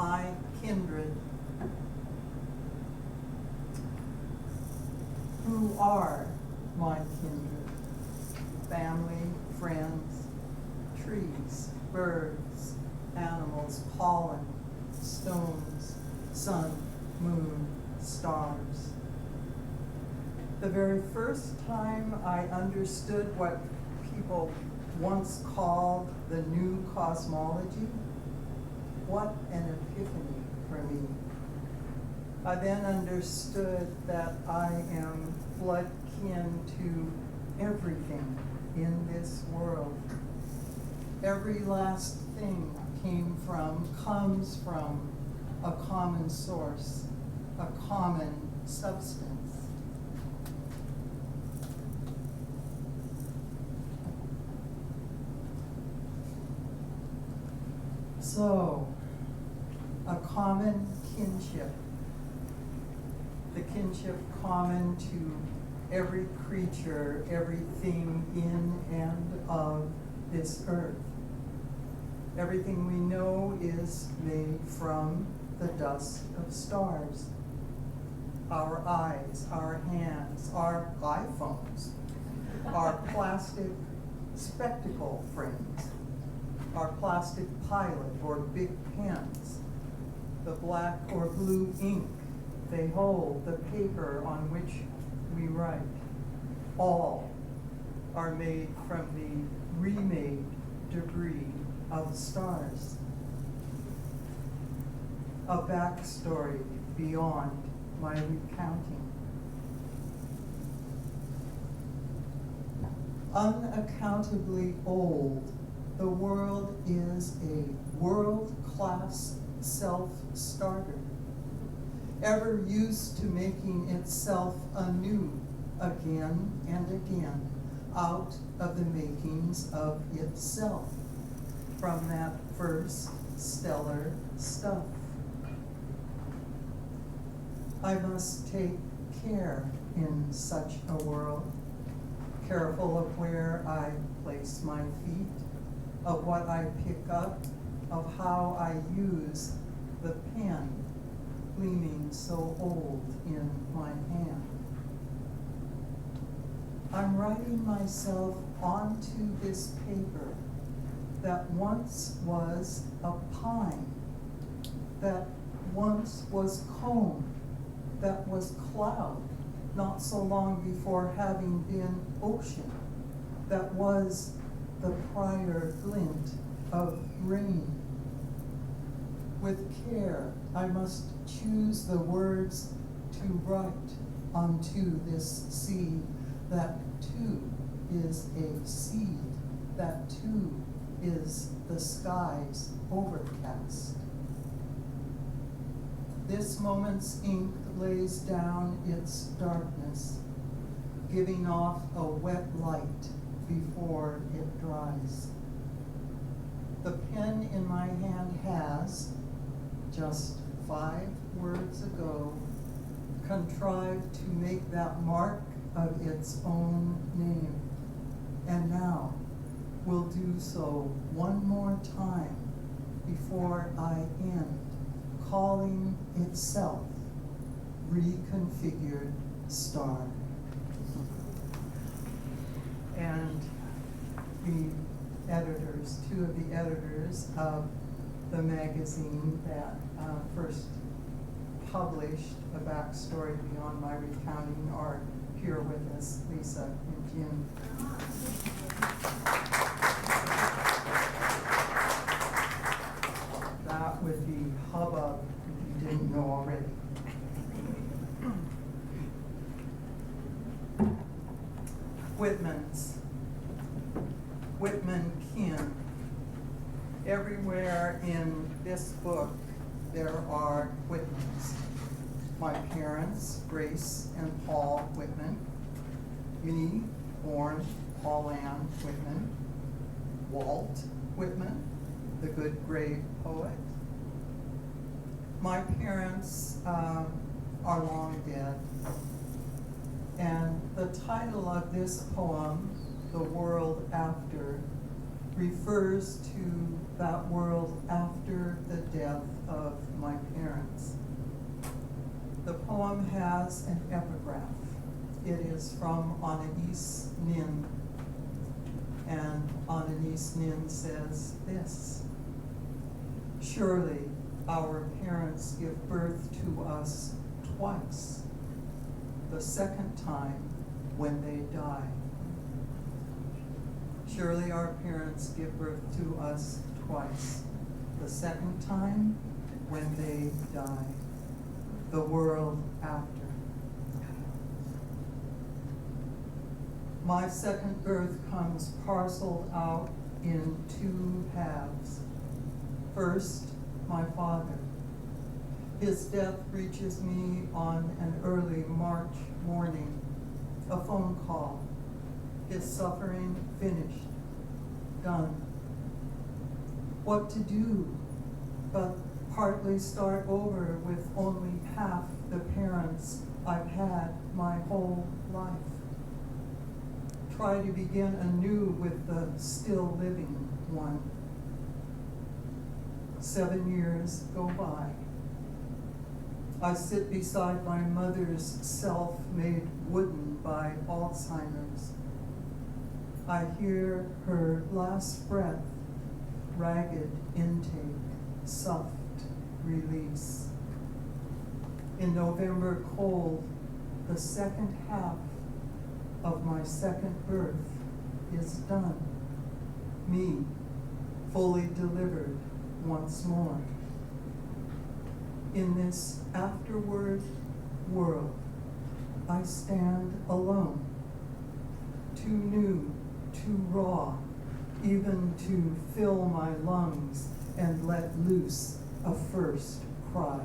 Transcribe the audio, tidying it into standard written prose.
my kindred. Who are my kindred? Family, friends, trees, birds, animals, pollen, stones, sun, moon, stars. The very first time I understood what people once called the new cosmology, what an epiphany for me. I then understood that I am blood kin to everything in this world. Every last thing comes from a common source, a common substance. So, a common kinship. The kinship common to every creature, everything in and of this earth. Everything we know is made from the dust of stars. Our eyes, our hands, our iPhones, our plastic spectacle frames, our plastic pilot or big pens, the black or blue ink they hold, the paper on which we write, all are made from the remade debris of stars. A backstory beyond my recounting. Unaccountably old, the world is a world-class self-starter, ever used to making itself anew again and again out of the makings of itself from that first stellar stuff. I must take care in such a world, careful of where I place my feet, of what I pick up, of how I use the pen gleaming so old in my hand. I'm writing myself onto this paper that once was a pine, that once was cone, that was cloud, not so long before having been ocean, that was the prior glint of rain. With care, I must choose the words to write onto this seed that too is a seed, that too is the sky's overcast. This moment's ink lays down its darkness, giving off a wet light before it dries. The pen in my hand has, just 5 words ago, contrived to make that mark of its own name, and now will do so one more time before I end, calling itself Reconfigured Star. And the editors, 2 of the editors of the magazine that first published a backstory beyond my recounting are here with us, Lisa and Jim. That would be hubbub if you didn't know already. Whitman's. Whitman kin. Everywhere in this book there are Whitmans. My parents, Grace and Paul Whitman. Me, born Paulann Whitman. Walt Whitman, the good grave poet. My parents are long dead. And the title of this poem, The World After, refers to that world after the death of my parents. The poem has an epigraph. It is from Anais Nin, and Anais Nin says this: surely our parents give birth to us twice, the second time when they die. Surely our parents give birth to us twice, the second time when they die, the world after. My second birth comes parceled out in two halves. First, my father. His death reaches me on an early March morning, a phone call. His suffering finished, done. What to do but partly start over with only half the parents I've had my whole life. Try to begin anew with the still living one. 7 years go by. I sit beside my mother's self made wooden by Alzheimer's. I hear her last breath, ragged intake, soft release. In November cold, the second half of my second birth is done. Me, fully delivered once more. In this afterward world, I stand alone, too new, too raw, even to fill my lungs and let loose a first cry.